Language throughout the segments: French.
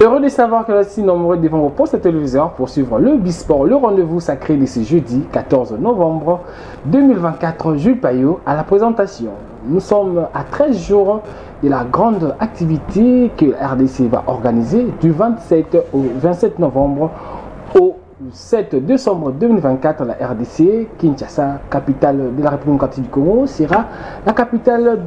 Heureux de savoir que vous êtes si nombreux devant vos postes téléviseurs pour suivre le Bisport, le rendez-vous sacré de ce jeudi 14 novembre 2024. Jules Payot à la présentation. Nous sommes à 13 jours de la grande activité que la RDC va organiser du 27 au 27 novembre au 7 décembre 2024. La RDC, Kinshasa, capitale de la République démocratique du Congo, sera la capitale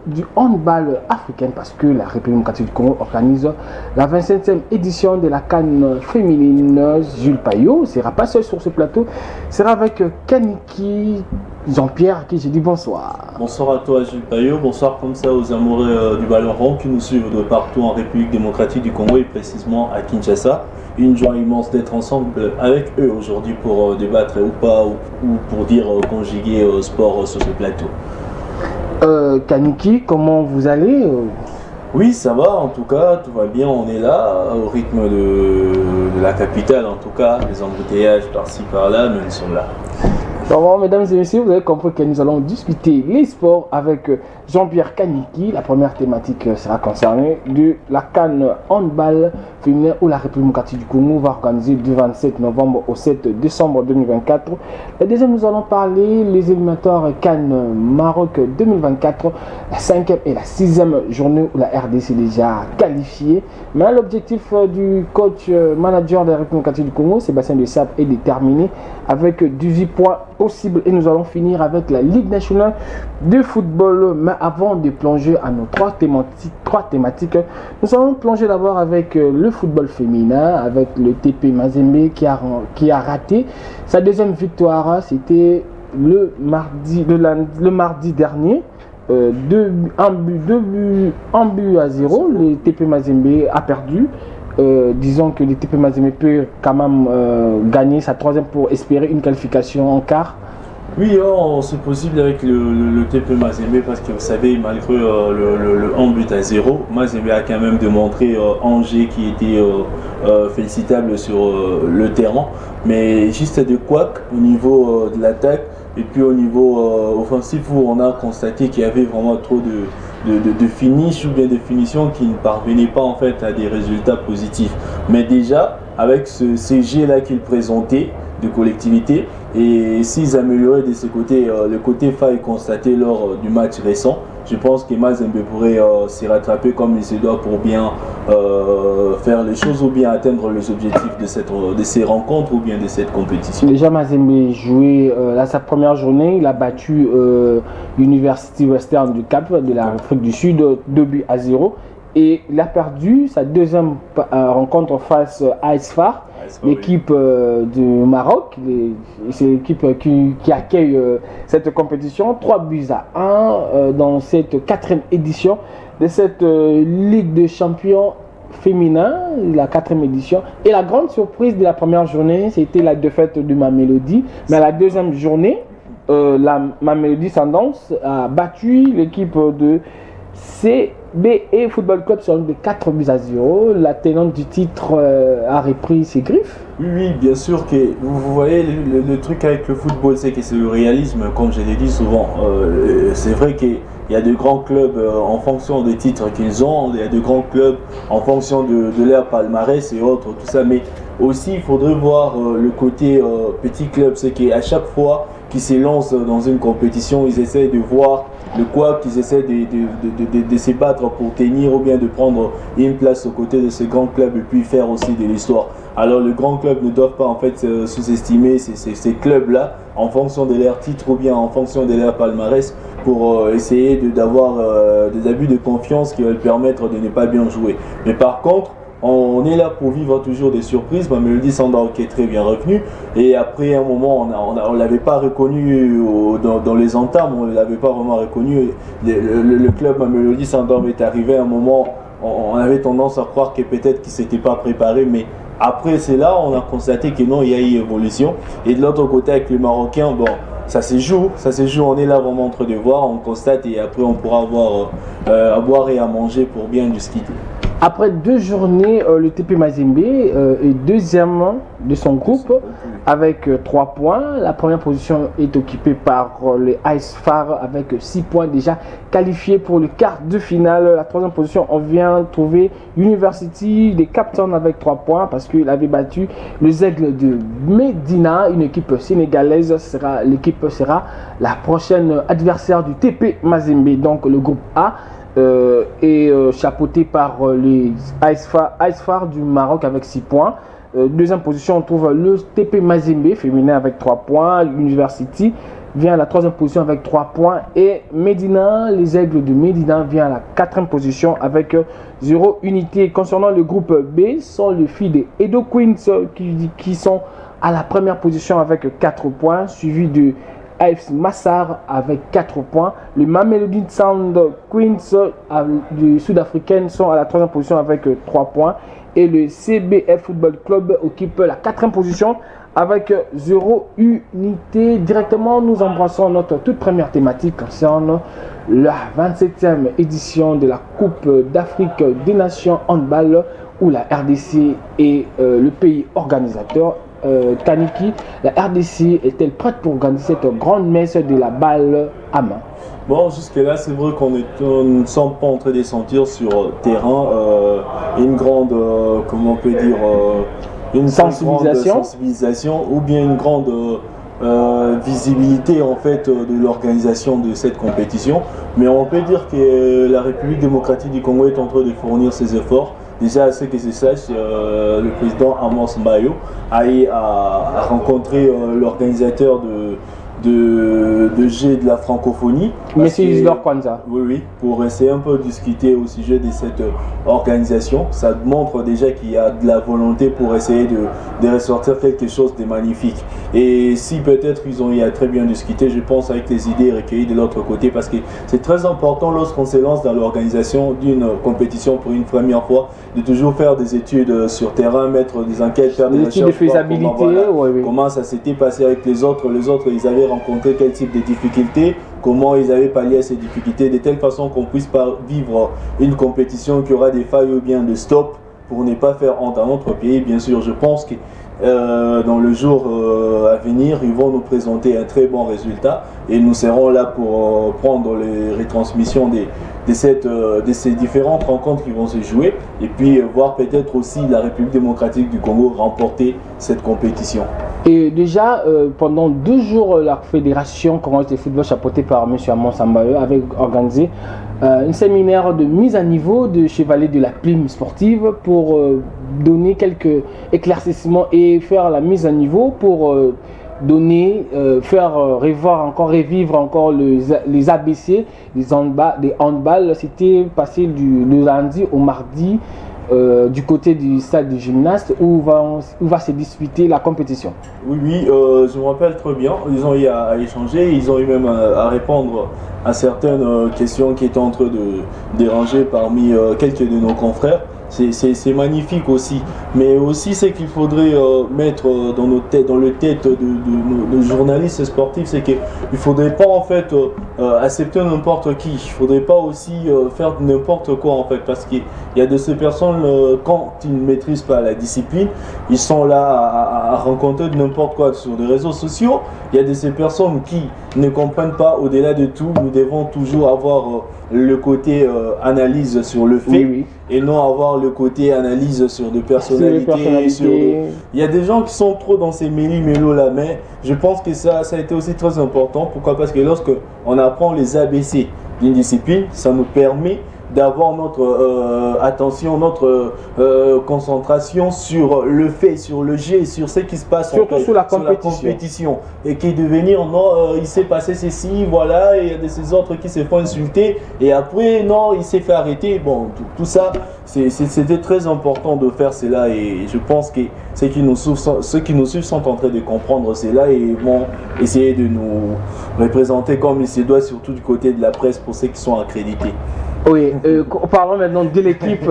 du handball africain parce que la République démocratique du Congo organise la 27e édition de la CAN féminine. Jules Payot ne sera pas seul sur ce plateau, sera avec Kaniki Jean-Pierre, à qui je dis bonsoir. Bonsoir à toi Jules Payot, bonsoir comme ça aux amoureux du ballon rond qui nous suivent de partout en République démocratique du Congo et précisément à Kinshasa. Une joie immense d'être ensemble avec eux aujourd'hui pour débattre ou pas, ou pour dire conjuguer sport sur ce plateau. Kaniki, comment vous allez? Oui, ça va, en tout cas, tout va bien, on est là, au rythme de la capitale, en tout cas, les embouteillages par-ci par-là, mais nous sommes là. Bon, mesdames et messieurs, vous avez compris que nous allons discuter les sports avec Jean-Pierre Kaniki. La première thématique sera concernée de la CAN handball féminin où la République démocratique du Congo va organiser du 27 novembre au 7 décembre 2024. La deuxième, nous allons parler les éliminatoires CAN Maroc 2024, la 5e et la 6e journée où la RDC est déjà qualifiée. Mais l'objectif du coach manager de la République démocratique du Congo, Sébastien Desabre, est déterminé avec 18 points possible et nous allons finir avec la Ligue nationale de football. Mais avant de plonger à nos trois thématiques, nous allons plonger d'abord avec le football féminin, avec le TP Mazembe qui a raté sa deuxième victoire. C'était le mardi dernier. 1 but à 0. Le TP Mazembe a perdu. Disons que le TP Mazembe peut quand même gagner sa troisième pour espérer une qualification en quart. Oui, c'est possible avec le TP Mazembe parce que vous savez, malgré le 1 but à 0, Mazembe a quand même démontré Angers qui était félicitable sur le terrain. Mais juste de couac au niveau de l'attaque et puis au niveau offensif où on a constaté qu'il y avait vraiment trop de finish ou bien de finition qui ne parvenaient pas en fait à des résultats positifs. Mais déjà, avec ce CG là qu'ils présentaient de collectivité, et s'ils amélioraient de ce côté, le côté faille constaté lors du match récent, je pense que Mazembe pourrait s'y rattraper comme il se doit pour bien faire les choses ou bien atteindre les objectifs de ces rencontres ou bien de cette compétition. Déjà Mazembe joué sa première journée, il a battu University Western du Cap de l'Afrique du Sud 2 buts à 0 et il a perdu sa deuxième rencontre face à Isfar, l'équipe du Maroc. C'est l'équipe qui accueille cette compétition. 3 buts à 1 dans cette 4e édition de cette Ligue des champions féminin, la 4e édition. Et la grande surprise de la première journée, c'était la défaite de Mamelodi. Mais à la deuxième journée, la Mamelodi Sundowns a battu l'équipe de CBE Football Club sur de 4 buts à 0. La tenante du titre a repris ses griffes. Oui, bien sûr que vous voyez le truc avec le football, c'est que c'est le réalisme, comme je l'ai dit souvent. C'est vrai qu'il y a de grands clubs en fonction des titres qu'ils ont, il y a de grands clubs en fonction de leur palmarès et autres, tout ça. Mais aussi, il faudrait voir le côté petit club, c'est qu'à chaque fois qu'ils se lancent dans une compétition, ils essaient de voir de quoi qu'ils essaient de se battre pour tenir ou bien de prendre une place aux côtés de ce grand club et puis faire aussi de l'histoire. Alors le grand club ne doivent pas en fait sous-estimer ces clubs-là en fonction de leur titre ou bien en fonction de leur palmarès pour essayer d'avoir des abus de confiance qui vont permettre de ne pas bien jouer. Mais par contre, on est là pour vivre toujours des surprises. Mamelodi Sundowns qui est très bien revenu et après un moment on ne l'avait pas reconnu dans les entames, on ne l'avait pas vraiment reconnu. Le club Mamelodi Sundowns est arrivé à un moment, on avait tendance à croire que peut-être qu'il ne s'était pas préparé, mais après c'est là on a constaté que non, il y a eu évolution. Et de l'autre côté avec les Marocains, bon, ça se joue, on est là vraiment entre devoirs, on constate et après on pourra avoir à boire et à manger pour bien discuter. Après 2 journées, le TP Mazembe est deuxième de son groupe avec 3 points. La première position est occupée par les Ice Far avec 6 points déjà qualifiés pour le quart de finale. La troisième position, on vient trouver University des Captains avec 3 points parce qu'il avait battu les Aigles de Medina, une équipe sénégalaise. L'équipe sera la prochaine adversaire du TP Mazembe. Donc le groupe A est chapeauté par les Ice Far du Maroc avec 6 points. Deuxième position, on trouve le TP Mazembe féminin avec 3 points. University vient à la troisième position avec 3 points. Et Medina, les Aigles de Medina, vient à la quatrième position avec 0 unité. Concernant le groupe B, sont les filles des Edo Queens qui sont à la première position avec 4 points, suivi de AFC Massar avec 4 points. Les Mamelodi Sound Queens sud-africaines sont à la troisième position avec 3 points. Et le CBF Football Club occupe la quatrième position avec 0 unité. Directement, nous embrassons notre toute première thématique concernant la 27e édition de la Coupe d'Afrique des Nations Handball où la RDC est le pays organisateur. Kaniki, la RDC est-elle prête pour organiser cette grande messe de la balle à main? Bon, jusque-là, c'est vrai qu'on ne semble pas en train de sentir sur terrain une grande, comment on peut dire, une sensibilisation ou bien une grande visibilité en fait de l'organisation de cette compétition. Mais on peut dire que la République démocratique du Congo est en train de fournir ses efforts. Déjà, à ce que je sache, le président Amos Mbayo a rencontré l'organisateur de G de la francophonie. Monsieur Isidore Kwanza. Oui, pour essayer un peu de discuter au sujet de cette organisation. Ça montre déjà qu'il y a de la volonté pour essayer de ressortir quelque chose de magnifique. Et si peut-être ils ont très bien discuté, je pense, avec les idées recueillies de l'autre côté, parce que c'est très important lorsqu'on se lance dans l'organisation d'une compétition pour une première fois, de toujours faire des études sur terrain, mettre des enquêtes, faire des études de faisabilité. Comment ça s'était passé avec les autres. Les autres, ils avaient rencontré quel type de difficultés, comment ils avaient pallié à ces difficultés, de telle façon qu'on puisse pas vivre une compétition qui aura des failles ou bien de stop pour ne pas faire honte à notre pays. Bien sûr, je pense que dans le jour à venir, ils vont nous présenter un très bon résultat et nous serons là pour prendre les retransmissions de ces différentes rencontres qui vont se jouer et puis voir peut-être aussi la République démocratique du Congo remporter cette compétition. Et déjà, pendant 2 jours, la Fédération congolaise de football chapeautée par M. Amos Mbayo avait organisé un séminaire de mise à niveau de chevaliers de la plume sportive pour donner quelques éclaircissements et faire la mise à niveau pour faire revivre encore les ABC des handball. C'était passé du lundi au mardi du côté du stade du gymnaste où va se disputer la compétition. Oui, je me rappelle très bien. Ils ont eu à échanger, ils ont eu même à répondre à certaines questions qui étaient en train de déranger parmi quelques de nos confrères. C'est magnifique aussi, mais aussi c'est qu'il faudrait mettre dans le tête de nos journalistes sportifs, c'est qu'il ne faudrait pas en fait accepter n'importe qui, il ne faudrait pas aussi faire n'importe quoi en fait, parce qu'il y a de ces personnes quand ils ne maîtrisent pas la discipline, ils sont là à rencontrer n'importe quoi sur les réseaux sociaux. Il y a de ces personnes qui ne comprennent pas. Au-delà de tout, nous devons toujours avoir le côté analyse sur le fait. Oui. Et non avoir le côté analyse sur des personnalités. Il y a des gens qui sont trop dans ces méli-mélos là, mais je pense que ça a été aussi très important. Pourquoi? Parce que lorsque on apprend les ABC d'une discipline, ça nous permet d'avoir notre attention, notre concentration sur le fait, sur le jet, sur ce qui se passe surtout sur la compétition. Et qui devenir non, il s'est passé ceci, voilà, et il y a de ces autres qui se font insulter et après non, il s'est fait arrêter. Bon, tout ça, c'était très important de faire cela et je pense que ceux qui nous suivent sont en train de comprendre cela et vont essayer de nous représenter comme il se doit, surtout du côté de la presse pour ceux qui sont accrédités. Oui, parlons maintenant de l'équipe.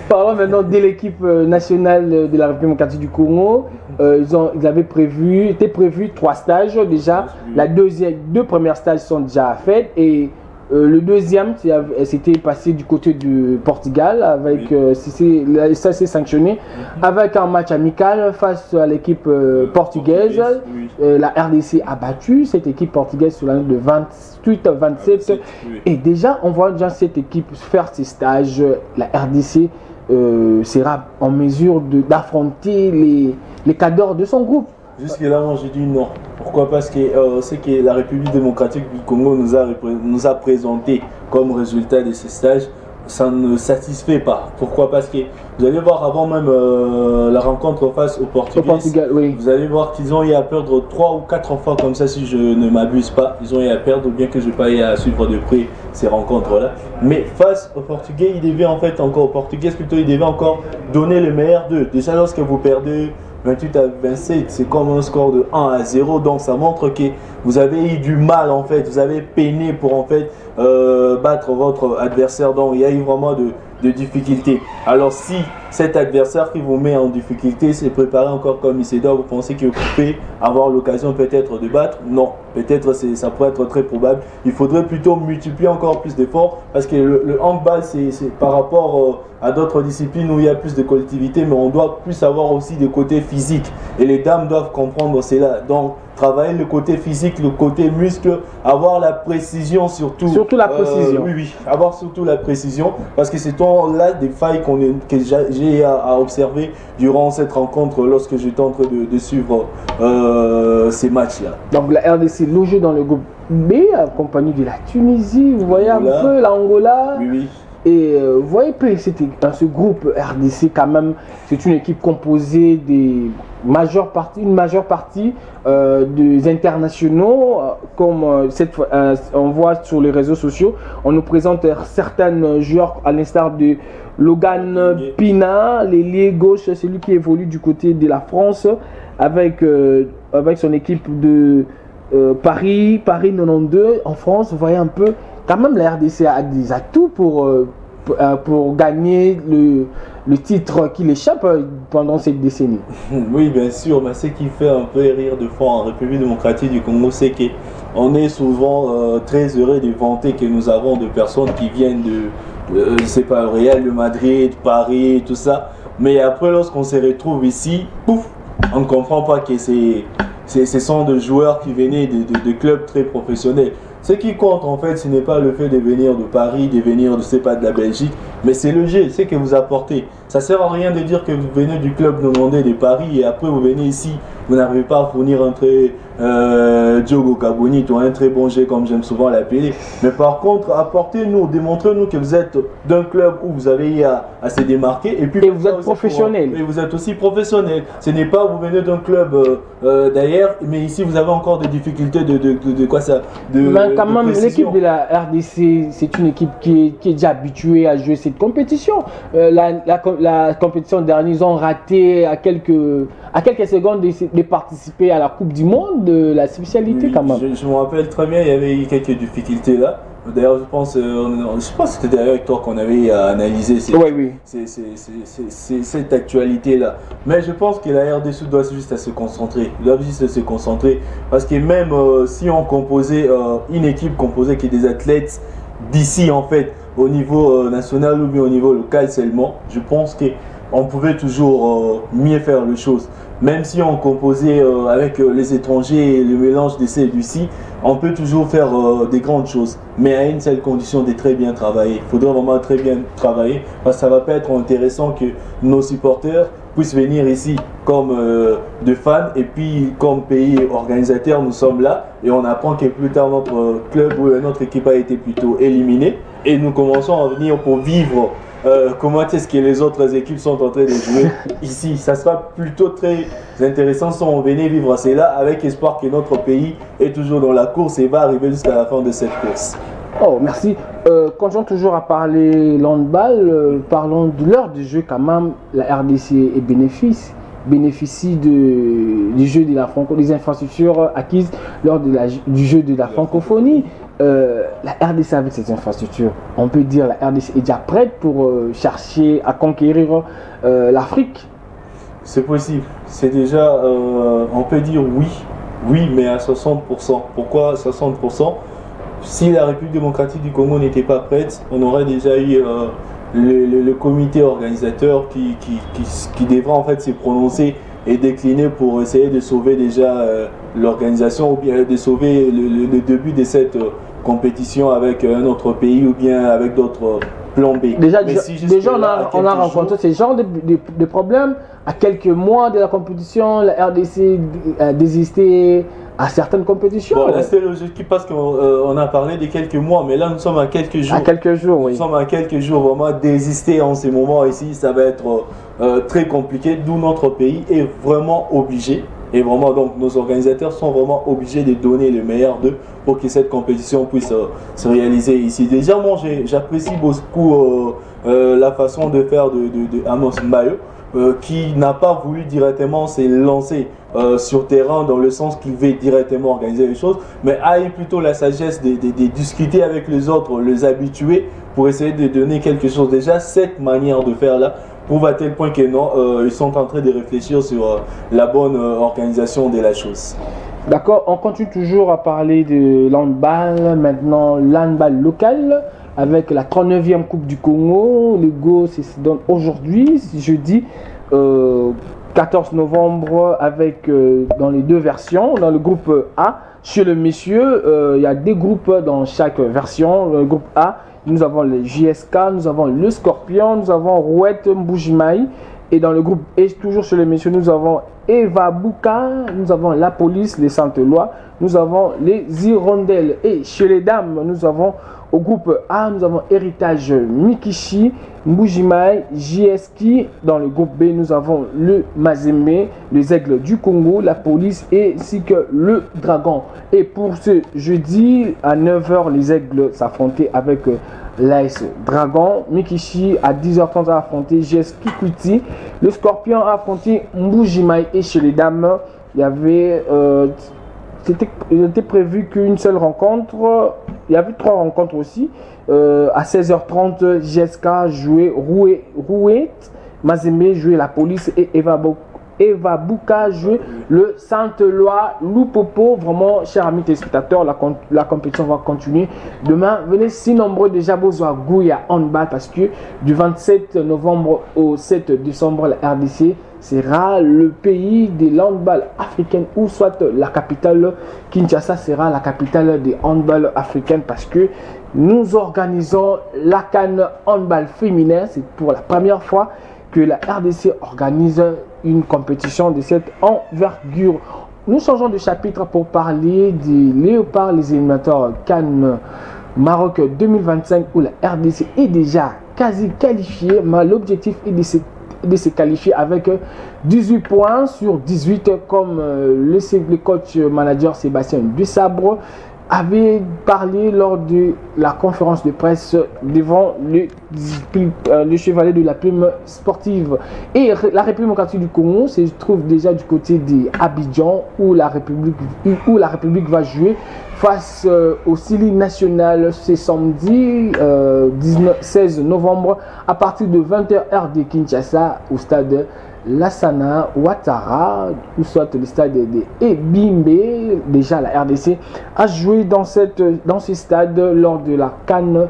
Parlons maintenant de l'équipe nationale de la République démocratique du Congo. Ils avaient prévu 3 stages déjà. Les 2 premiers stages sont déjà faits et Le deuxième, c'était passé du côté du Portugal, avec, ça s'est sanctionné, avec un match amical face à l'équipe portugaise. La RDC a battu cette équipe portugaise sur l'année de 28-27. Et déjà, on voit déjà cette équipe faire ses stages. La RDC sera en mesure d'affronter les cadors de son groupe. Jusque-là, moi j'ai dit non. Pourquoi? Parce que ce que la République démocratique du Congo nous a présenté comme résultat de ces stages, ça ne satisfait pas. Pourquoi? Parce que vous allez voir, avant même la rencontre face au Portugal, oui. Vous allez voir qu'ils ont eu à perdre 3 ou 4 fois comme ça, si je ne m'abuse pas. Ils ont eu à perdre, bien que je n'ai pas eu à suivre de près ces rencontres-là. Mais face au Portugais, ils devaient ils devaient encore donner le meilleur d'eux. Déjà, lorsque vous perdez 28-27, c'est comme un score de 1-0, donc ça montre que vous avez eu du mal en fait, vous avez peiné pour en fait battre votre adversaire, donc il y a eu vraiment de difficultés. Alors si cet adversaire qui vous met en difficulté s'est préparé encore comme il se doit, vous pensez que vous pouvez avoir l'occasion peut-être de battre? Non, peut-être ça pourrait être très probable. Il faudrait plutôt multiplier encore plus d'efforts parce que le handball c'est par rapport à d'autres disciplines où il y a plus de collectivité, mais on doit plus avoir aussi des côtés physiques et les dames doivent comprendre cela. Donc travailler le côté physique, le côté muscle, avoir la précision surtout. Surtout la précision. Oui, avoir surtout la précision parce que c'est là des failles que j'ai à observer durant cette rencontre lorsque j'étais en train de suivre ces matchs-là. Donc la RDC logée dans le groupe B, accompagnée de la Tunisie, vous voyez un peu l'Angola. Oui. Et vous voyez, dans ce groupe RDC, quand même, c'est une équipe composée une majeure partie des internationaux, comme on voit sur les réseaux sociaux. On nous présente certains joueurs, à l'instar de Logan Pina, l'ailier gauche, celui qui évolue du côté de la France, avec son équipe de Paris 92 en France. Vous voyez un peu. Quand même, la RDC a des atouts pour gagner le titre qui l'échappe pendant cette décennie. Oui, bien sûr, mais ce qui fait un peu rire de fois en République démocratique du Congo, c'est qu'on est souvent très heureux de vanter que nous avons des personnes qui viennent je sais pas, Real de Madrid, Paris, tout ça. Mais après, lorsqu'on se retrouve ici, pouf, on ne comprend pas que ce sont des joueurs qui venaient de clubs très professionnels. Ce qui compte en fait, ce n'est pas le fait de venir de Paris, de venir de la Belgique, mais c'est le jeu, c'est que vous apportez. Ça ne sert à rien de dire que vous venez du club Normandais de Paris et après vous venez ici, vous n'arrivez pas à fournir un très Diogo Cabonit ou un très bon jet comme j'aime souvent l'appeler. Mais par contre, apportez-nous, démontrez-nous que vous êtes d'un club où vous avez eu à se démarquer et puis vous êtes professionnel. Et vous êtes aussi professionnel. Ce n'est pas vous venez d'un club d'ailleurs, mais ici vous avez encore des difficultés de quoi ça mais quand même, l'équipe de la RDC, c'est une équipe qui est déjà habituée à jouer cette compétition. La compétition dernière, ils ont raté à quelques secondes de participer à la Coupe du Monde, de la spécialité quand même. Je me rappelle très bien, il y avait eu quelques difficultés là. D'ailleurs, je pense que c'était d'ailleurs avec toi qu'on avait analysé cette actualité-là. Mais je pense que la RDC doit juste se concentrer. Il doit juste se concentrer parce que même si on composait une équipe composée qui est des athlètes d'ici en fait, au niveau national ou bien au niveau local seulement, je pense qu'on pouvait toujours mieux faire les choses. Même si on composait avec les étrangers et le mélange de ces et du ci, on peut toujours faire des grandes choses. Mais à une seule condition, de très bien travailler. Il faudra vraiment très bien travailler parce que ça ne va pas être intéressant que nos supporters puissent venir ici comme de fans et puis comme pays organisateur, nous sommes là et on apprend que plus tard notre club ou notre équipe a été plutôt éliminée et nous commençons à venir pour vivre comment est-ce que les autres équipes sont en train de jouer ici. Ça sera plutôt très intéressant si on venait vivre cela avec espoir que notre pays est toujours dans la course et va arriver jusqu'à la fin de cette course. Oh, merci. Continuons toujours à parler handball. Parlons de l'heure du jeu quand même. La RDC bénéficie du jeu de la francophonie, des infrastructures acquises lors du jeu de la francophonie. La RDC avec ses infrastructures, on peut dire la RDC est déjà prête pour chercher à conquérir l'Afrique. C'est possible. C'est déjà, on peut dire oui, mais à 60%. Pourquoi 60%? si la République démocratique du Congo n'était pas prête, on aurait déjà eu le comité organisateur qui devra en fait se prononcer et décliner pour essayer de sauver déjà l'organisation ou bien de sauver le début de cette compétition avec un autre pays ou bien avec d'autres plans B. Déjà on a rencontré ce genre de problèmes. À quelques mois de la compétition, la RDC a désisté à certaines compétitions. Bon, là c'est logique parce qu'on a parlé de quelques mois, mais là nous sommes à quelques jours. À quelques jours, oui. Nous sommes à quelques jours, vraiment désister en ces moments ici, ça va être très compliqué, d'où notre pays est vraiment obligé. Et vraiment, donc, nos organisateurs sont vraiment obligés de donner le meilleur d'eux pour que cette compétition puisse se réaliser ici. Déjà, moi, j'apprécie beaucoup la façon de faire de Amos Mbayo, qui n'a pas voulu directement se lancer sur terrain dans le sens qu'il veut directement organiser les choses, mais a eu plutôt la sagesse de discuter avec les autres, les habitués, pour essayer de donner quelque chose. Déjà, cette manière de faire là, prouve à tel point que non, ils sont en train de réfléchir sur la bonne organisation de la chose. D'accord, on continue toujours à parler de l'handball, maintenant l'handball local, avec la 39e Coupe du Congo. Le Go se donne aujourd'hui, jeudi 14 novembre, avec dans les deux versions. Dans le groupe A, chez le messieurs, il y a des groupes dans chaque version. Le groupe A, nous avons le JSK, nous avons le Scorpion, nous avons Rouette Mbujimaï. Et dans le groupe E, toujours chez les messieurs, nous avons Eva Bouka, nous avons la police, les Sainte-Lois, nous avons les Hirondelles. Et chez les dames, nous avons au groupe A, nous avons Héritage Mikishi, Mbujimaï, JSK. Dans le groupe B, nous avons le Mazembe, les Aigles du Congo, la police ainsi que le Dragon. Et pour ce jeudi, à 9h, les Aigles s'affrontaient avec l'AS Dragon. Mikishi à 10h30 a affronté JS Kikuti. Le Scorpion a affronté Mbujimaï. Et chez les dames, il y avait il était prévu qu'une seule rencontre. Il y avait 3 rencontres aussi. À 16h30, JSK jouait Rouette, Mazembe jouait la police et Eva Bouka jouait le Sainte-Lois Loupopo. Vraiment, chers amis téléspectateurs, la compétition va continuer. Demain, venez si nombreux déjà à Gouya Handball parce que du 27 novembre au 7 décembre, la RDC sera le pays de l'handball africaine ou soit la capitale Kinshasa sera la capitale des handball africaines parce que nous organisons la CAN handball féminin. C'est pour la première fois que la RDC organise une compétition de cette envergure. Nous changeons de chapitre pour parler des Léopards, les éliminateurs CAN Maroc 2025 où la RDC est déjà quasi qualifiée, mais l'objectif est de se qualifier avec 18 points sur 18 comme le coach manager Sébastien Dusabre avait parlé lors de la conférence de presse devant le chevalier de la plume sportive. Et la République démocratique du Congo se trouve déjà du côté d'Abidjan où la République va jouer face au Sili national ce samedi 16 novembre à partir de 20h heure de Kinshasa au stade Lassana Ouattara ou soit le stade de Ebimbe. Déjà la RDC a joué dans ce stade lors de la CAN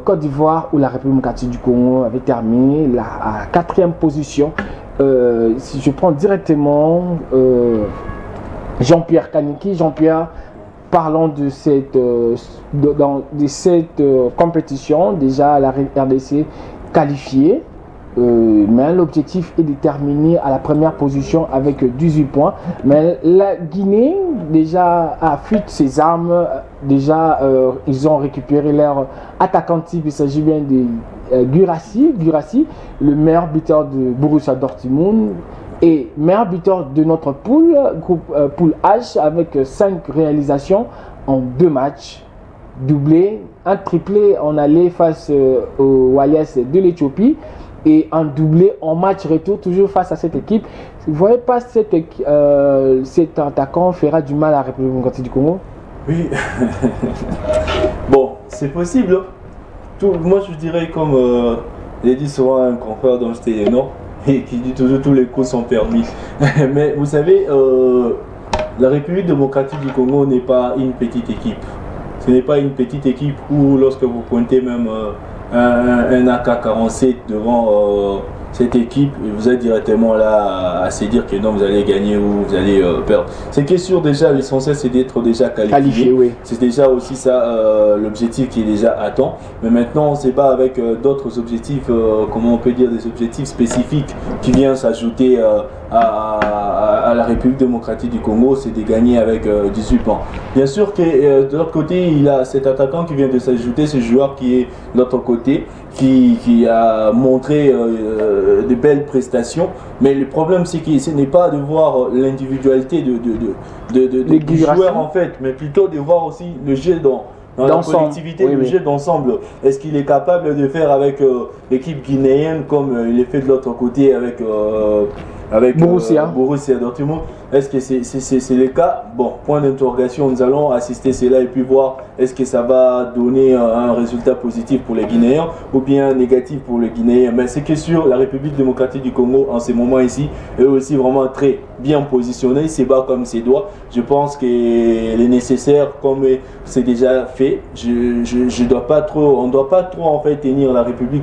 Côte d'Ivoire où la République démocratique du Congo avait terminé à 4e position. Si je prends directement Jean-Pierre Kaniki, parlons de cette compétition, déjà la RDC qualifiée. Mais l'objectif est de terminer à la première position avec 18 points. Mais la Guinée déjà a fui ses armes. Déjà, ils ont récupéré leur attaquant type. Il s'agit bien de Guirassy, le meilleur buteur de Borussia Dortmund et meilleur buteur de notre poule H avec 5 réalisations en 2 matchs. Doublé, un triplé en aller face aux Walias de l'Éthiopie. Et un doublé en match retour, toujours face à cette équipe. Vous ne voyez pas cet attaquant fera du mal à la République démocratique du Congo? Oui. Bon, c'est possible. Moi, je dirais comme j'ai dit souvent un confrère dont j'étais le nom, et qui dit toujours tous les coups sont permis. Mais vous savez, la République démocratique du Congo n'est pas une petite équipe. Ce n'est pas une petite équipe où lorsque vous pointez même un AK-47 devant cette équipe, vous êtes directement là à se dire que non, vous allez gagner ou vous allez perdre. C'est que sûr déjà, l'essentiel c'est d'être déjà qualifié. Oui. C'est déjà aussi ça l'objectif qui est déjà atteint. Mais maintenant on se bat avec d'autres objectifs, comment on peut dire, des objectifs spécifiques qui viennent s'ajouter à la République démocratique du Congo, c'est de gagner avec 18 points. Bien sûr que de l'autre côté, il y a cet attaquant qui vient de s'ajouter, ce joueur qui est de l'autre côté, qui a montré de belles prestations. Mais le problème, c'est que ce n'est pas de voir l'individualité du joueur en fait, mais plutôt de voir aussi le jeu dans la collectivité, le jeu d'ensemble. Est-ce qu'il est capable de faire avec l'équipe guinéenne comme il est fait de l'autre côté avec Borussia Dortmund? Est-ce que c'est le cas? Bon, point d'interrogation, nous allons assister cela et puis voir est-ce que ça va donner un résultat positif pour les Guinéens ou bien négatif pour les Guinéens. Mais c'est que sur la République démocratique du Congo, en ce moment ici, est aussi vraiment très bien positionné, il se bat comme ses doigts. Je pense que les nécessaires, comme c'est déjà fait, on ne doit pas trop en fait tenir la République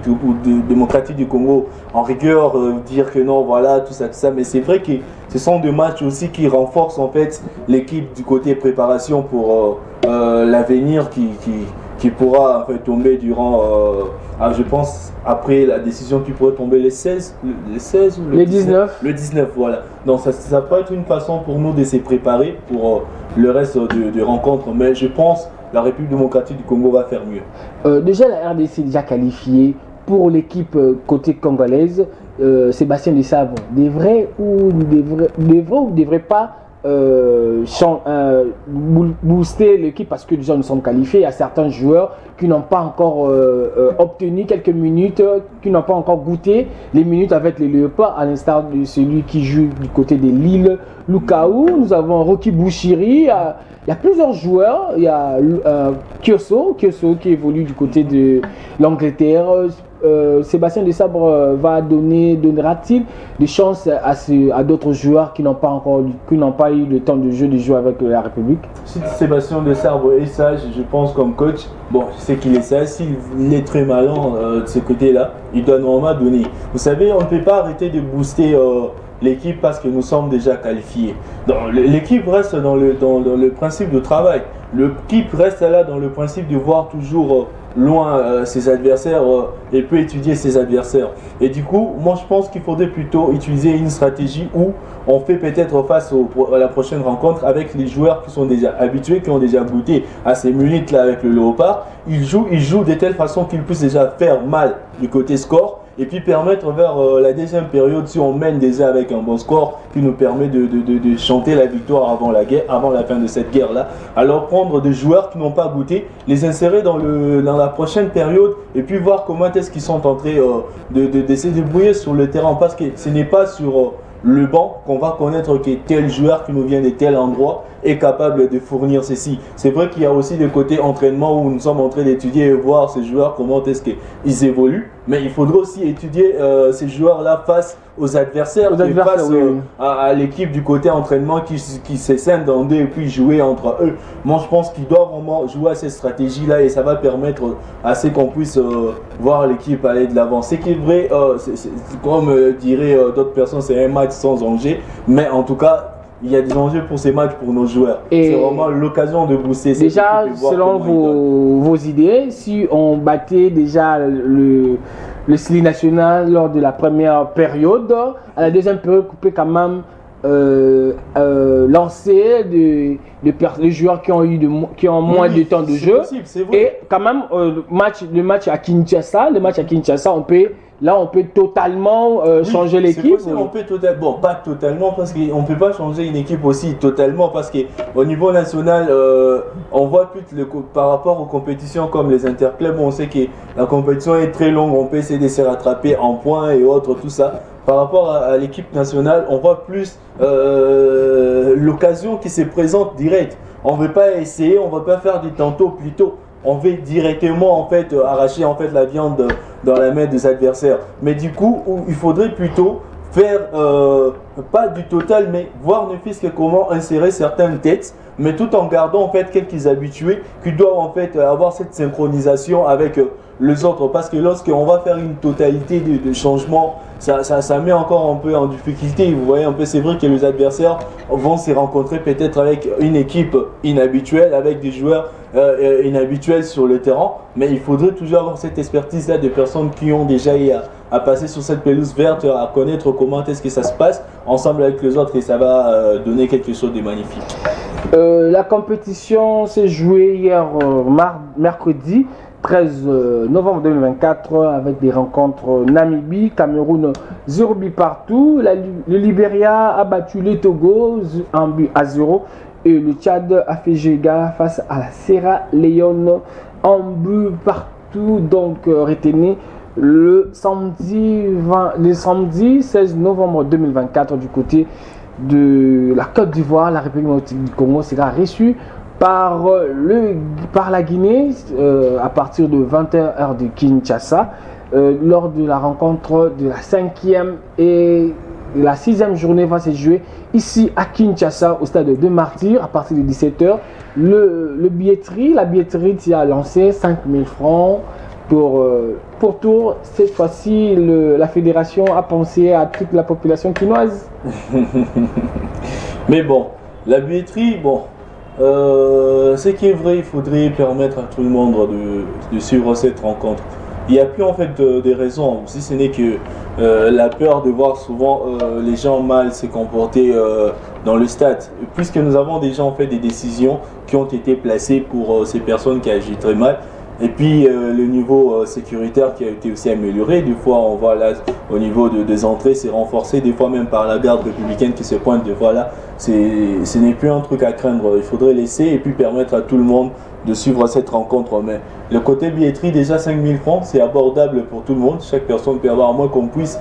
démocratique du Congo en rigueur, dire que non, voilà, tout ça, mais c'est vrai que ce sont des matchs aussi qui renforcent en fait l'équipe du côté préparation pour l'avenir qui pourra en fait tomber durant, je pense, après la décision qui pourrait tomber les 16 ou le 19. Le 19, voilà. Donc ça peut être une façon pour nous de se préparer pour le reste de rencontres, mais je pense la République démocratique du Congo va faire mieux. Déjà la RDC est déjà qualifiée pour l'équipe côté congolaise. Sébastien Desabre devrait ou ne devrait pas booster l'équipe parce que déjà nous sommes qualifiés. Il y a certains joueurs qui n'ont pas encore obtenu quelques minutes, qui n'ont pas encore goûté les minutes avec les Léopards, à l'instar de celui qui joue du côté de Lille, Lukaku. Nous avons Rocky Bouchiri. Il y a plusieurs joueurs. Il y a Kioso qui évolue du côté de l'Angleterre. Sébastien Desabre donnera-t-il des chances à d'autres joueurs qui n'ont pas eu le temps de jouer avec la République? Si Sébastien Desabre est sage, je pense comme coach, bon, je sais qu'il est sage, s'il est très malin de ce côté-là, il doit normalement donner. Vous savez, on ne peut pas arrêter de booster l'équipe parce que nous sommes déjà qualifiés. L'équipe reste dans le principe de travail. L'équipe reste là dans le principe de voir toujours loin ses adversaires et peut étudier ses adversaires. Et du coup, moi je pense qu'il faudrait plutôt utiliser une stratégie où on fait peut-être face à la prochaine rencontre avec les joueurs qui sont déjà habitués, qui ont déjà goûté à ces minutes-là avec le Léopard. Ils jouent de telle façon qu'ils puissent déjà faire mal du côté score et puis permettre vers la deuxième période, si on mène déjà avec un bon score, qui nous permet de chanter la victoire avant la fin de cette guerre-là. Alors prendre des joueurs qui n'ont pas goûté, les insérer dans la prochaine période et puis voir comment est-ce qu'ils sont en train de se débrouiller sur le terrain, parce que ce n'est pas sur le banc qu'on va connaître que tel joueur qui nous vient de tel endroit est capable de fournir ceci. C'est vrai qu'il y a aussi le côté entraînement où nous sommes en train d'étudier et voir ces joueurs comment est-ce qu'ils évoluent, mais il faudra aussi étudier ces joueurs-là face aux adversaires, face à l'équipe du côté entraînement qui se scinde en deux et puis jouer entre eux. Moi je pense qu'ils doivent vraiment jouer à cette stratégie-là et ça va permettre à ce qu'on puisse voir l'équipe aller de l'avant. C'est qui est vrai, comme diraient d'autres personnes, c'est un match sans enjeu, mais en tout cas il y a des enjeux pour ces matchs pour nos joueurs. C'est vraiment l'occasion de booster cette déjà, équipe et voir selon vos idées, si on battait déjà le Sili national lors de la première période, à la deuxième période, on peut quand même lancer les joueurs qui ont moins de temps de jeu. Possible, c'est vrai. Et quand même, le match à Kinshasa, on peut totalement changer l'équipe. On peut bon, pas totalement parce qu'on ne peut pas changer une équipe aussi totalement parce qu'au niveau national, on voit plus par rapport aux compétitions comme les interclubs, on sait que la compétition est très longue, on peut essayer de se rattraper en points et autres, tout ça. Par rapport à l'équipe nationale, on voit plus l'occasion qui se présente direct. On ne veut pas essayer, on ne veut pas faire des tantôt plutôt. On veut directement en fait arracher en fait la viande dans la main des adversaires. Mais du coup, il faudrait plutôt faire pas du total, mais voir ne fût-ce que comment insérer certaines têtes mais tout en gardant en fait quelques habitués qui doivent en fait avoir cette synchronisation avec les autres. Parce que lorsqu'on va faire une totalité de changements, ça met encore un peu en difficulté. Vous voyez un peu, c'est vrai que les adversaires vont se rencontrer peut-être avec une équipe inhabituelle, avec des joueurs inhabituels sur le terrain, mais il faudrait toujours avoir cette expertise-là de personnes qui ont déjà eu à passer sur cette pelouse verte, à connaître comment est-ce que ça se passe ensemble avec les autres, et ça va donner quelque chose de magnifique. La compétition s'est jouée hier mercredi 13 novembre 2024 avec des rencontres Namibie, Cameroun 0 but partout. Le Libéria a battu le Togo 1-0 et le Tchad a fait Jega face à la Sierra Leone 1 but partout. Donc retenez le samedi 16 novembre 2024 du côté de la Côte d'Ivoire, la République du Congo sera reçue par la Guinée à partir de 20h de Kinshasa lors de la rencontre de la 5e et la 6e journée va se jouer ici à Kinshasa au stade de Martyrs à partir de 17h. La billetterie qui a lancé 5 000 francs pour tour. Cette fois-ci, la fédération a pensé à toute la population quinoise. Mais bon, la billetterie, ce qui est vrai, il faudrait permettre à tout le monde de suivre cette rencontre. Il n'y a plus en fait de raisons, si ce n'est que la peur de voir souvent les gens mal se comporter dans le stade. Puisque nous avons déjà en fait des décisions qui ont été placées pour ces personnes qui agissent très mal. Et puis le niveau sécuritaire qui a été aussi amélioré. Des fois on voit là au niveau des entrées c'est renforcé, des fois même par la garde républicaine qui se pointe. Des fois là ce n'est plus un truc à craindre. Il faudrait laisser et puis permettre à tout le monde de suivre cette rencontre. Mais le côté billetterie, déjà 5 000 francs, c'est abordable pour tout le monde. Chaque personne peut avoir, à moins qu'on puisse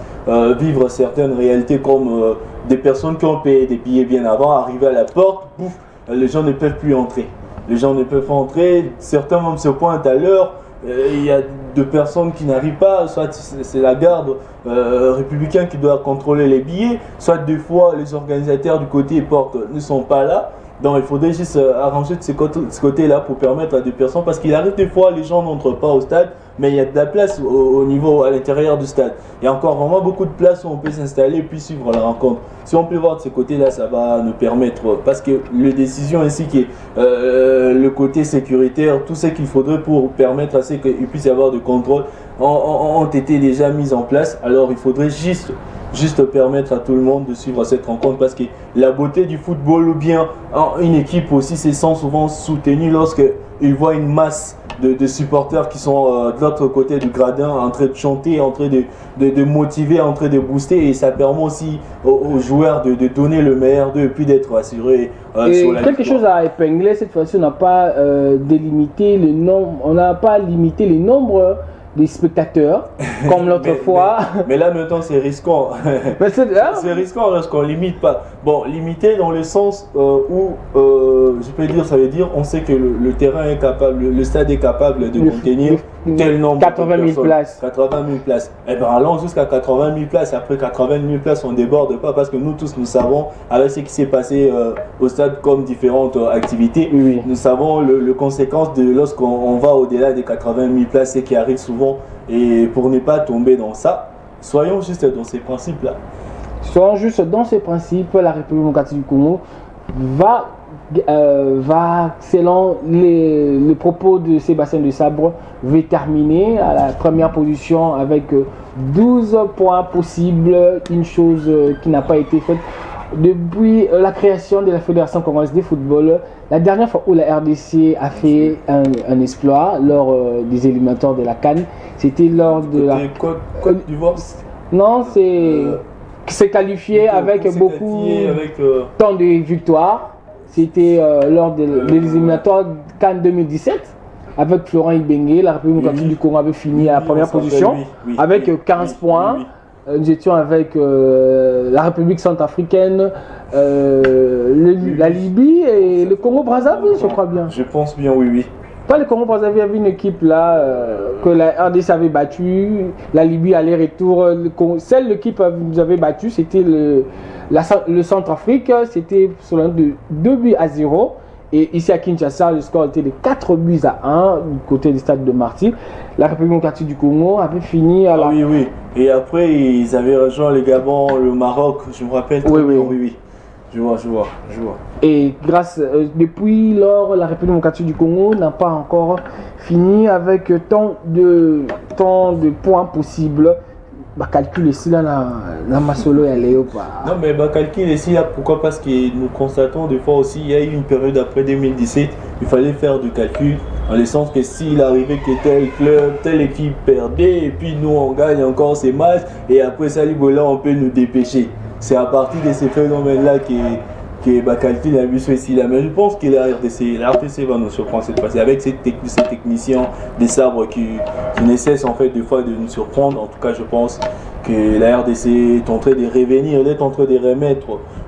vivre certaines réalités comme des personnes qui ont payé des billets bien avant, arriver à la porte, pouf, les gens ne peuvent plus entrer. Les gens ne peuvent pas entrer, certains même se pointent à l'heure, il y a de personnes qui n'arrivent pas, soit c'est la garde républicaine qui doit contrôler les billets, soit des fois les organisateurs du côté porte ne sont pas là. Donc il faudrait juste arranger de ce côté-là pour permettre à des personnes, parce qu'il arrive des fois les gens n'entrent pas au stade, mais il y a de la place au niveau à l'intérieur du stade. Il y a encore vraiment beaucoup de place où on peut s'installer et puis suivre la rencontre. Si on peut voir de ce côté-là, ça va nous permettre, parce que les décisions ainsi que le côté sécuritaire, tout ce qu'il faudrait pour permettre à ce qu'il puisse y avoir de contrôle ont été déjà mises en place. Alors il faudrait juste permettre à tout le monde de suivre cette rencontre, parce que la beauté du football, ou bien une équipe aussi se sent souvent soutenue lorsqu'ils voient une masse de supporters qui sont de l'autre côté du gradin en train de chanter, en train de motiver, en train de booster, et ça permet aussi aux joueurs de donner le meilleur d'eux et puis d'être assurés sur la quelque chose à épingler cette fois-ci, on n'a pas délimité le nombre, on n'a pas limité les nombres des spectateurs comme l'autre fois. Mais là maintenant c'est risquant. C'est risquant lorsqu'on limite pas. Bon, limité dans le sens où je peux dire, ça veut dire on sait que le terrain est capable, le stade est capable de contenir tel nombre 80 000 places. 80 000 places. Eh bien allons jusqu'à 80 000 places. Après 80 000 places, on ne déborde pas, parce que nous tous nous savons avec ce qui s'est passé au stade comme différentes activités. Oui. Nous savons les conséquences de lorsqu'on va au-delà des 80 000 places, ce qui arrive souvent. Et pour ne pas tomber dans ça, soyons juste dans ces principes-là. Soyons juste dans ces principes. La République démocratique du Congo va selon les propos de Sébastien de Sabre, va terminer à la première position avec 12 points possibles, une chose qui n'a pas été faite depuis la création de la Fédération congolaise de football. La dernière fois où la RDC a fait un exploit lors des éliminatoires de la CAN, c'était lors de la Côte d'Ivoire. Non, c'est qualifié avec beaucoup tant de victoires. C'était lors des éliminatoires CAN 2017 avec Florent Ibenge. La République démocratique du Congo avait fini à la première position avec 15 points. Nous étions avec la République centrafricaine, la Libye et le Congo-Brazzaville, je crois bien. Je pense bien, oui. Pas le Congo-Brazzaville, il y avait une équipe là que la RDC avait battue, la Libye aller-retour. Celle l'équipe que nous avait battue, c'était le Centrafrique, c'était sur l'un de 2 buts à 0. Et ici à Kinshasa, le score était de 4 buts à 1 du côté du stade de Marty. La République démocratique du Congo avait fini à la... Oui, oui. Et après, ils avaient rejoint le Gabon, le Maroc, je me rappelle. Oui, bien. oui. Oui, oui. Je vois. Et depuis lors, la République démocratique du Congo n'a pas encore fini avec tant de points possibles. Calcul ici là, la masolo et Léo. Non, mais calcul ici là, pourquoi? Parce que nous constatons des fois aussi, il y a eu une période après 2017, il fallait faire du calcul, en le sens que s'il arrivait que tel club, telle équipe perdait, et puis nous on gagne encore ces matchs, et après ça, là, on peut nous dépêcher. C'est à partir de ces phénomènes-là que calcul a vu ceci là. Mais je pense que la RTC va nous surprendre cette fois-ci avec ces techniciens des sabres qui ne cessent en fait des fois de nous surprendre. En tout cas, je pense que la RDC est en train de revenir, elle est en train de remettre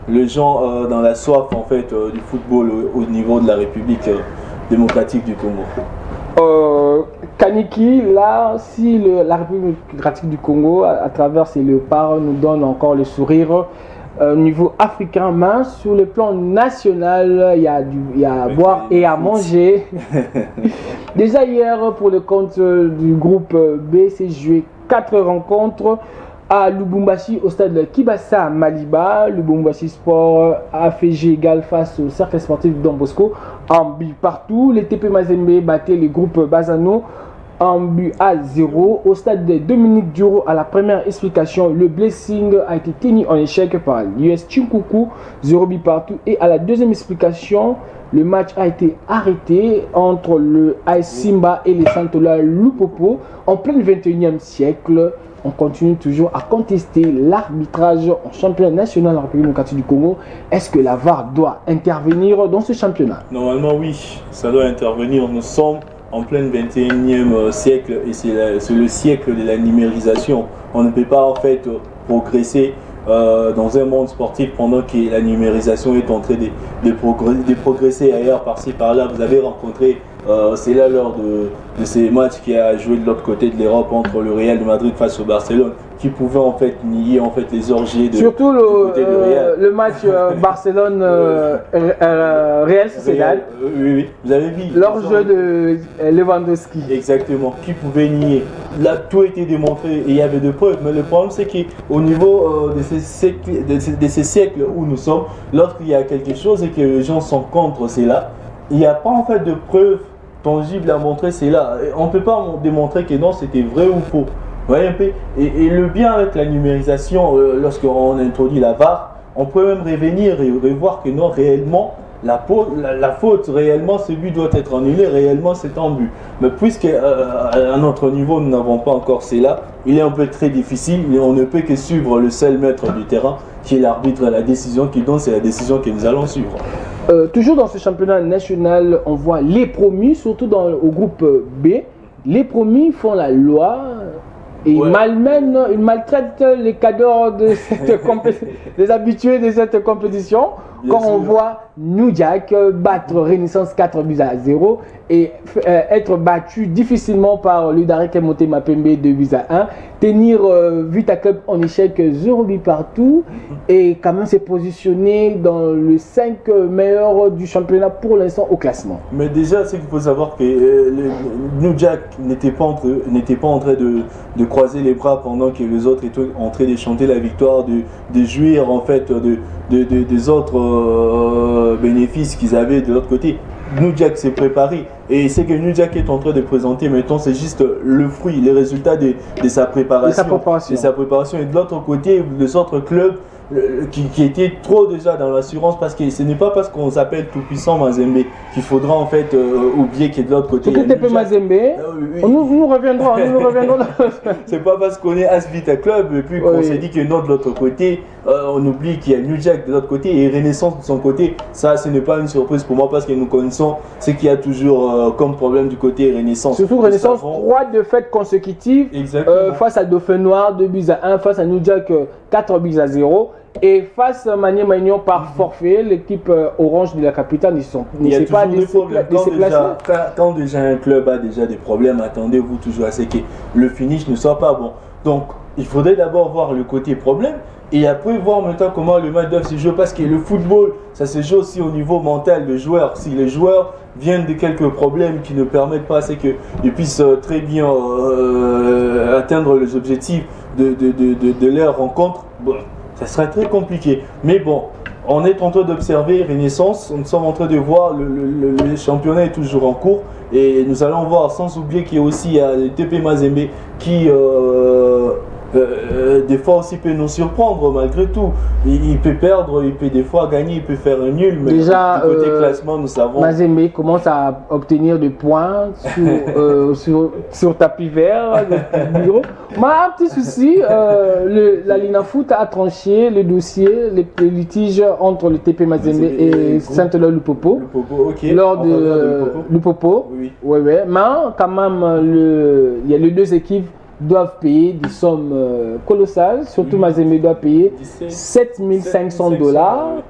les gens dans la soif en fait du football au niveau de la République démocratique du Congo. Kaniki, là, si la République démocratique du Congo, à travers ses léopards, nous donne encore le sourire au niveau africain, mais sur le plan national, il y a à boire et à manger. Déjà hier, pour le compte du groupe B, c'est joué 4 rencontres à Lubumbashi au stade de Kibasa Maliba. Lubumbashi Sport a fait jeu égal face au cercle sportif de Don Bosco en but partout. Les TP Mazembe battaient le groupe Bazano en but à 0. Au stade de Dominique Duro, à la première explication, le blessing a été tenu en échec par l'US Chinkuku, 0 but partout. Et à la deuxième explication, le match a été arrêté entre le AS Simba et les Santola Lupopo. En plein 21e siècle, on continue toujours à contester l'arbitrage en championnat national en République démocratique du Congo. Est-ce que la VAR doit intervenir dans ce championnat? Normalement, oui, ça doit intervenir. Nous sommes en plein 21e siècle et c'est le siècle de la numérisation. On ne peut pas en fait progresser dans un monde sportif pendant que la numérisation est en train de progresser ailleurs, par-ci, par-là. Vous avez rencontré, c'est là lors de ces matchs qui a joué de l'autre côté de l'Europe entre le Real de Madrid face au Barcelone, qui pouvait en fait nier en fait les orgies de surtout Real. Le match Barcelone Real Sociedad. Oui, vous avez vu l'orge de Lewandowski. Exactement, qui pouvait nier. Là, tout a été démontré et il y avait des preuves. Mais le problème, c'est qu'au niveau de ces siècles où nous sommes, lorsqu'il y a quelque chose et que les gens sont contre, c'est là. Il n'y a pas en fait de preuves tangibles à montrer, c'est là. On ne peut pas démontrer que non, c'était vrai ou faux. Vous voyez un peu. Et le bien avec la numérisation, lorsqu'on introduit la VAR, on peut même revenir et revoir que non, réellement, la faute, réellement, ce but doit être annulé, réellement, c'est en but. Mais puisque à notre niveau, nous n'avons pas encore cela, il est un peu très difficile, mais on ne peut que suivre le seul maître du terrain, qui est l'arbitre. La décision qu'il donne, c'est la décision que nous allons suivre. Toujours dans ce championnat national, on voit les promus, surtout au groupe B. Les promus font la loi. Et ils maltraitent les cadors de cette les habitués de cette compétition. Quand on voit New Jack battre Renaissance 4 buts à 0 et être battu difficilement par l'Udarek Motema Pembe 2 buts à 1, tenir Vita Club en échec 0 but partout et quand même se positionner dans le 5 meilleur du championnat pour l'instant au classement. Mais déjà, c'est qu'il faut savoir que New Jack n'était pas en train de croiser les bras pendant que les autres étaient en train de chanter la victoire, de jouir en fait des autres bénéfices qu'ils avaient de l'autre côté. New Jack s'est préparé et c'est que New Jack est en train de présenter maintenant, c'est juste le fruit, les résultats de sa préparation. De sa préparation. Et de l'autre côté, les autres clubs qui étaient trop déjà dans l'assurance, parce que ce n'est pas parce qu'on s'appelle tout-puissant Mazembe qu'il faudra en fait oublier qu'il est de l'autre côté. TP Mazembe, nous reviendrons. C'est pas parce qu'on est Asvita Club et puis qu'on s'est dit que non, de l'autre côté, on oublie qu'il y a New Jack de l'autre côté et Renaissance de son côté. Ça, ce n'est pas une surprise pour moi, parce que nous connaissons ce qu'il y a toujours comme problème du côté Renaissance. Surtout Renaissance, 3 défaites consécutives face à Dauphin Noir, 2 buts à 1, face à New Jack 4 buts à 0. Et face à Manier Magnon par forfait, l'équipe orange de la capitale ne sait pas déplacer. Quand déjà un club a déjà des problèmes, attendez-vous toujours à ce que le finish ne soit pas bon. Donc, il faudrait d'abord voir le côté problème Et après, voir maintenant comment le match doit se jouer. Parce que le football, ça se joue aussi au niveau mental de joueurs. Si les joueurs viennent de quelques problèmes qui ne permettent pas, c'est qu'ils puissent très bien atteindre les objectifs de leur rencontre, bon, ça serait très compliqué. Mais bon, on est en train d'observer Renaissance, nous sommes en train de voir le championnat est toujours en cours et nous allons voir, sans oublier qu'il y a aussi le TP Mazembe qui des fois aussi peut nous surprendre malgré tout. Il peut perdre, il peut des fois gagner, il peut faire un nul, mais déjà, du côté classement, nous savons. Mazembe commence à obtenir des points sur tapis vert, le bureau. Mais un petit souci, la Linafoot a tranché le dossier, les litiges entre le TP Mazembe et Saint-Eloi Lupopo. Lors de Lupopo. Oui. Ouais. Mais quand même, il y a les deux équipes doivent payer des sommes colossales, surtout Mazembe doit payer 7 500 $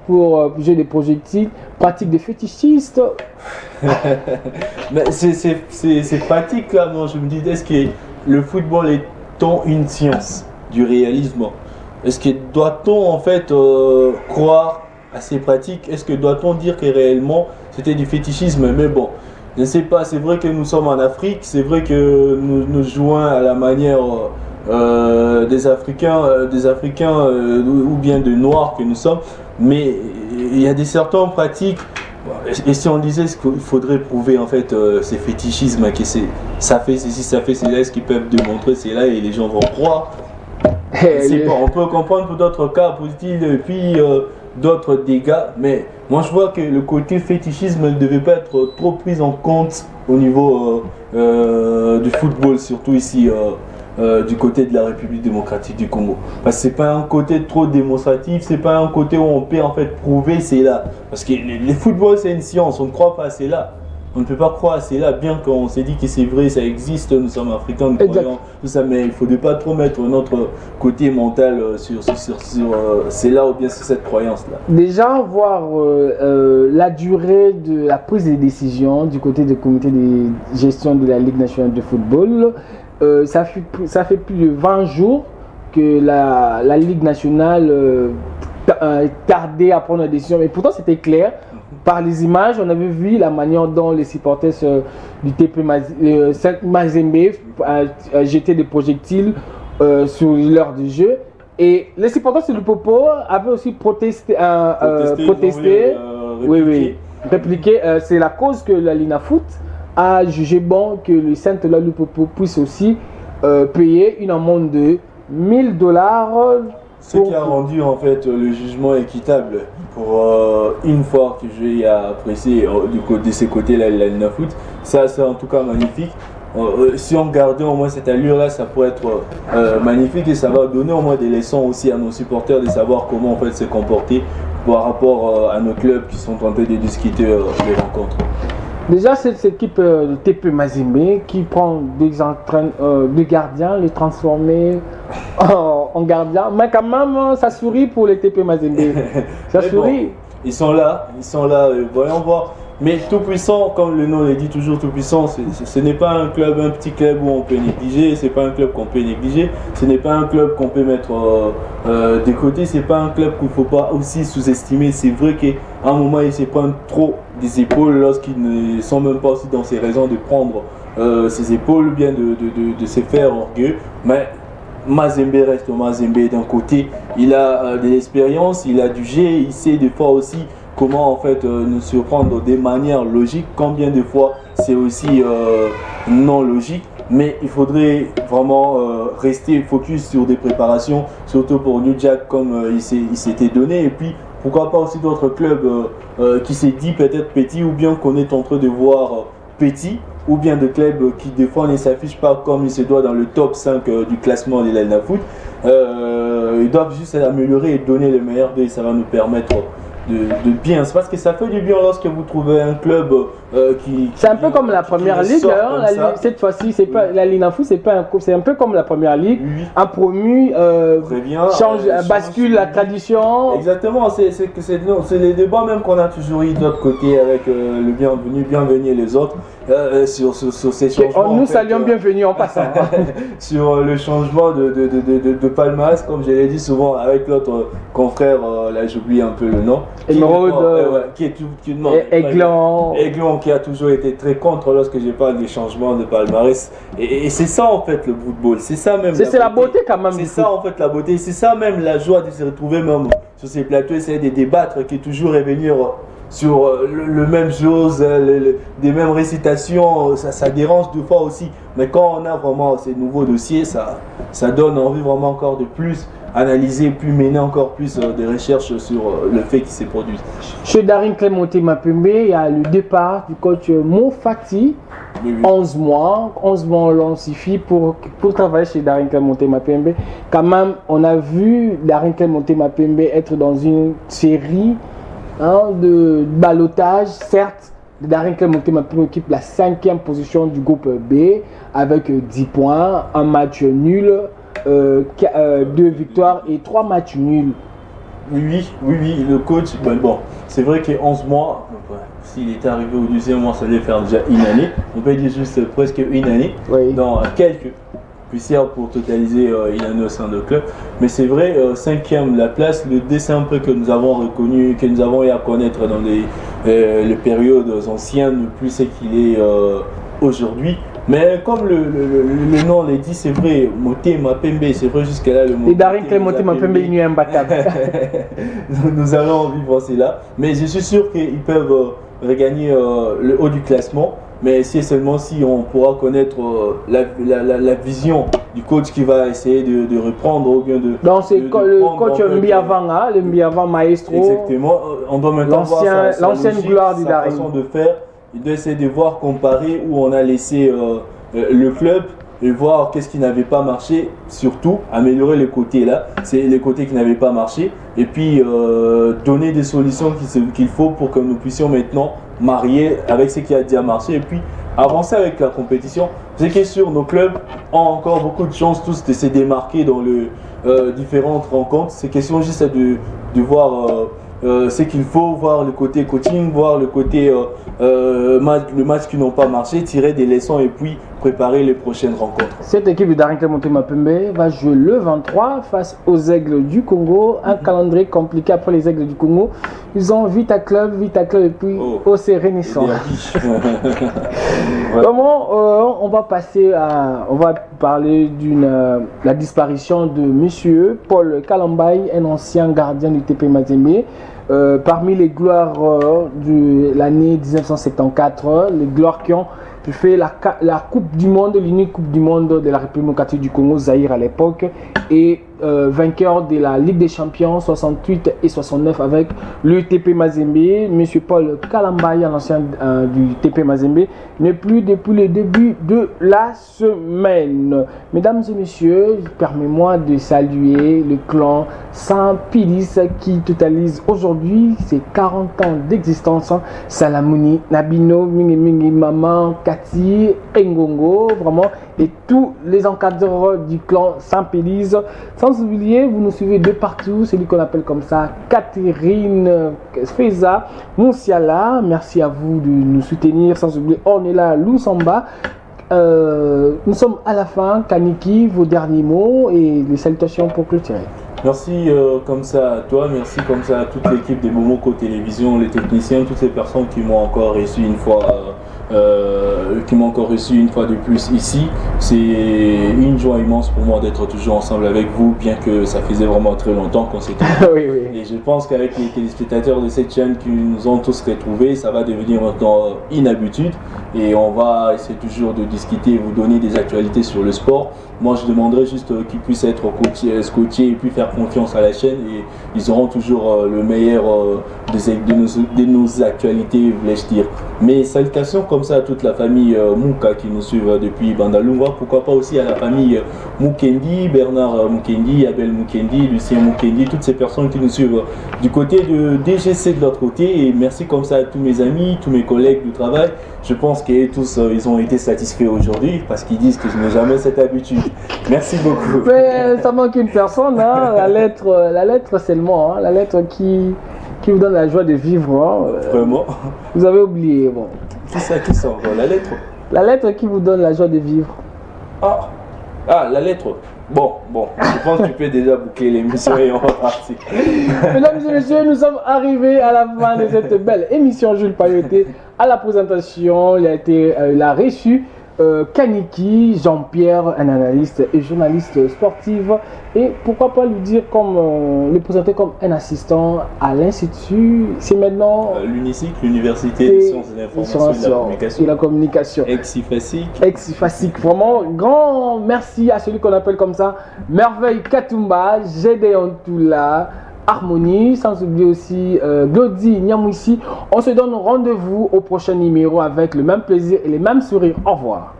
pour jouer des projectiles, pratique de fétichistes. Mais c'est pratique là, moi je me dis, est-ce que le football est-on une science du réalisme? Est-ce que doit-on en fait croire à ces pratiques? Est-ce que doit-on dire que réellement c'était du fétichisme? Mais bon, je ne sais pas, c'est vrai que nous sommes en Afrique, c'est vrai que nous jouons à la manière des Africains ou bien de Noirs que nous sommes, mais il y a des certaines pratiques, et si on disait qu'il faudrait prouver en fait ces fétichismes, que ça fait ceci, ça fait cela, est-ce qu'ils peuvent démontrer cela et les gens vont croire? On peut comprendre pour d'autres cas positifs et puis d'autres dégâts, mais moi je vois que le côté fétichisme ne devait pas être trop pris en compte au niveau du football, surtout ici du côté de la République démocratique du Congo. Parce que c'est pas un côté trop démonstratif, c'est pas un côté où on peut en fait prouver c'est là. Parce que le football c'est une science, on ne croit pas c'est là. On ne peut pas croire, c'est là, bien qu'on s'est dit que c'est vrai, ça existe, nous sommes africains, nous croyons, tout ça, mais il ne faudrait pas trop mettre notre côté mental sur c'est là ou bien sur cette croyance-là. Déjà, voir la durée de la prise de décision du côté du comité de gestion de la Ligue nationale de football, ça fait plus de 20 jours que la Ligue nationale tardait à prendre la décision, mais pourtant c'était clair. Par les images, on avait vu la manière dont les supporters du TP Mazembe jetaient des projectiles sur l'heure du jeu. Et les supporters de Lupopo avaient aussi protesté. Répliqué. C'est la cause que la Linafoot a jugé bon que le Saint-Eloi Lupopo puisse aussi payer une amende de 1 000 $. Ce qui a rendu en fait le jugement équitable pour une fois que j'ai apprécié de ces côtés-là la Linafoot. Ça c'est en tout cas magnifique. Si on gardait au moins cette allure-là, ça pourrait être magnifique et ça va donner au moins des leçons aussi à nos supporters de savoir comment en fait se comporter par rapport à nos clubs qui sont en train de discuter les rencontres. Déjà, cette équipe de TP Mazembe qui prend des gardiens, les transformer en gardiens. Mais quand même, ça sourit pour les TP Mazembe. Ça sourit. Bon, ils sont là, voyons voir. Mais tout puissant, comme le nom le dit toujours, tout puissant, ce n'est pas un petit club où on peut négliger, c'est pas un club qu'on peut négliger, ce n'est pas un club qu'on peut mettre de côté, c'est pas un club qu'il ne faut pas aussi sous-estimer. C'est vrai qu'à un moment, ils se prennent trop des épaules lorsqu'ils ne sont même pas aussi dans ses raisons de prendre ses épaules, ou bien de se faire orgueilleux. Mais Mazembe reste Mazembe d'un côté, il a de l'expérience, il a du jet, il sait des fois aussi comment en fait nous surprendre de manière logique, combien de fois c'est aussi non logique, mais il faudrait vraiment rester focus sur des préparations, surtout pour New Jack comme il s'était donné, et puis pourquoi pas aussi d'autres clubs qui s'est dit peut-être petit ou bien qu'on est en train de voir petit, ou bien de clubs qui des fois ne s'affichent pas comme il se doit dans le top 5 du classement de la Linafoot. Ils doivent juste s'améliorer et donner le meilleur d'eux, ça va nous permettre de bien. C'est parce que ça fait du bien lorsque vous trouvez un club qui... C'est un peu comme la première ligue, hein, cette fois-ci, c'est pas la Linafoot, c'est un peu comme la première ligue. Oui. Un promu bascule la tradition. Exactement, c'est les débats même qu'on a toujours eu de l'autre côté avec le bienvenu et les autres. sur ces changements. Nous saluons bienvenue en passant. Sur le changement de palmarès, comme je l'ai dit souvent avec l'autre confrère, là j'oublie un peu le nom. Émeraude. Aiglon qui a toujours été très contre lorsque je parle des changements de palmarès. Et c'est ça en fait le football. C'est ça même. C'est la beauté quand même. C'est ça en fait la beauté. C'est ça même la joie de se retrouver même sur ces plateaux, essayer de débattre, qui est toujours revenir sur le même chose, des mêmes récitations, ça dérange deux fois aussi. Mais quand on a vraiment ces nouveaux dossiers, ça donne envie vraiment encore de plus analyser, puis mener encore plus de recherches sur le fait qui s'est produit. Chez Darin Clémenté Mapembe, il y a le départ du coach Mofati. Oui. 11 mois on l'ensifie pour travailler chez Darin Clémenté Mapembe. Quand même, on a vu Darin Clémenté Mapembe être dans une série de ballottage, certes. Darin Clémenté Mapembe occupe la 5e position du groupe B avec 10 points, un match nul, 2 victoires et 3 matchs nuls. Oui, le coach, bon, c'est vrai que 11 mois, s'il était arrivé au 12e mois, ça allait faire déjà une année. On peut dire juste presque une année, dans quelques poussières pour totaliser une année au sein de club. Mais c'est vrai, 5e la place, le dessin un peu que nous avons reconnu, que nous avons eu à connaître dans les périodes anciennes, plus c'est qu'il est aujourd'hui. Mais comme le nom l'a dit, c'est vrai, Moté Mapembe, c'est vrai jusqu'à là le mot. Et Darin Clémenté Mapembe est imbattable. Nous allons vivre cela. Mais je suis sûr qu'ils peuvent regagner le haut du classement. Mais c'est seulement si on pourra connaître la vision du coach qui va essayer de reprendre ou bien de. Donc c'est le coach Mbiavanga, le Mbiavanga maestro. Exactement. On doit maintenant voir l'ancienne gloire du Darin. Façon de faire. Il doit essayer de voir, comparer où on a laissé le club et voir qu'est-ce qui n'avait pas marché, surtout améliorer les côtés là, c'est les côtés qui n'avaient pas marché et puis donner des solutions qu'il faut pour que nous puissions maintenant marier avec ce qui a déjà marché et puis avancer avec la compétition. C'est que sur nos clubs ont encore beaucoup de chances tous de se démarquer dans différentes rencontres. C'est question juste de voir ce qu'il faut, voir le côté coaching, voir le côté le match qui n'ont pas marché, tirer des leçons et puis préparer les prochaines rencontres. Cette équipe de Darin Clémenté Mapembe va jouer le 23 face aux Aigles du Congo. Un calendrier compliqué après les Aigles du Congo. Ils ont Vita Club et puis OC Renaissance. Comment on va passer on va parler de la disparition de monsieur Paul Kalambay, un ancien gardien du TP Mazembe. Parmi les gloires de l'année 1974, les gloires qui ont fait la Coupe du Monde, l'unique Coupe du Monde de la République démocratique du Congo, Zaïre à l'époque, et vainqueur de la Ligue des Champions 68 et 69 avec le TP Mazembe. Monsieur Paul Kalambay, l'ancien du TP Mazembe, n'est plus depuis le début de la semaine. Mesdames et messieurs, permettez-moi de saluer le clan Saint-Pilis qui totalise aujourd'hui ses 40 ans d'existence. Salamouni, Nabino, Mingi, Maman, Kati, Ngongo, vraiment, et tous les encadreurs du clan Saint-Pilis. Sans oublier, vous nous suivez de partout, celui qu'on appelle comme ça, Catherine Feza, Moussiala, merci à vous de nous soutenir. Sans oublier, on est là, Lusamba. Nous sommes à la fin. Kaniki, vos derniers mots et les salutations pour clôturer. Merci comme ça à toi, merci comme ça à toute l'équipe des Momoko Télévision, les techniciens, toutes ces personnes qui m'ont encore reçu une fois. De plus ici. C'est une joie immense pour moi d'être toujours ensemble avec vous, bien que ça faisait vraiment très longtemps qu'on s'était oui. Et je pense qu'avec les téléspectateurs de cette chaîne qui nous ont tous retrouvés, ça va devenir maintenant une habitude et on va essayer toujours de discuter et vous donner des actualités sur le sport. Moi je demanderais juste qu'ils puissent être scotchés et puis faire confiance à la chaîne et ils auront toujours le meilleur de nos actualités, voulais-je dire. Mes salutations comme ça à toute la famille Mouka qui nous suivent depuis Bandalungwa, pourquoi pas aussi à la famille Moukendi, Bernard Moukendi, Abel Moukendi, Lucien Moukendi, toutes ces personnes qui nous suivent du côté de DGC de l'autre côté. Et merci comme ça à tous mes amis, tous mes collègues du travail. Je pense que tous ils ont été satisfaits aujourd'hui parce qu'ils disent que je n'ai jamais cette habitude. Merci beaucoup. Mais ça manque une personne, hein, la lettre seulement, hein, la lettre qui qui vous donne la joie de vivre. Hein. Vraiment. Vous avez oublié, bon. Qui ça encore? La lettre? La lettre qui vous donne la joie de vivre. Ah, la lettre. Bon, je pense que tu peux déjà boucler l'émission et on va partir. Mesdames et messieurs, nous sommes arrivés à la fin de cette belle émission. Jules Payot était à la présentation. Il a reçu Kaniki, Jean-Pierre, un analyste et journaliste sportif. Et pourquoi pas le présenter comme un assistant à l'Institut. C'est maintenant l'UNISIC, l'Université des sciences de l'information et de la communication. Ex-IFASIC. Vraiment, grand merci à celui qu'on appelle comme ça, Merveille Katumba, Gédéon Toula, Harmonie, sans oublier aussi Glody Nyamouissi. On se donne rendez-vous au prochain numéro avec le même plaisir et les mêmes sourires. Au revoir.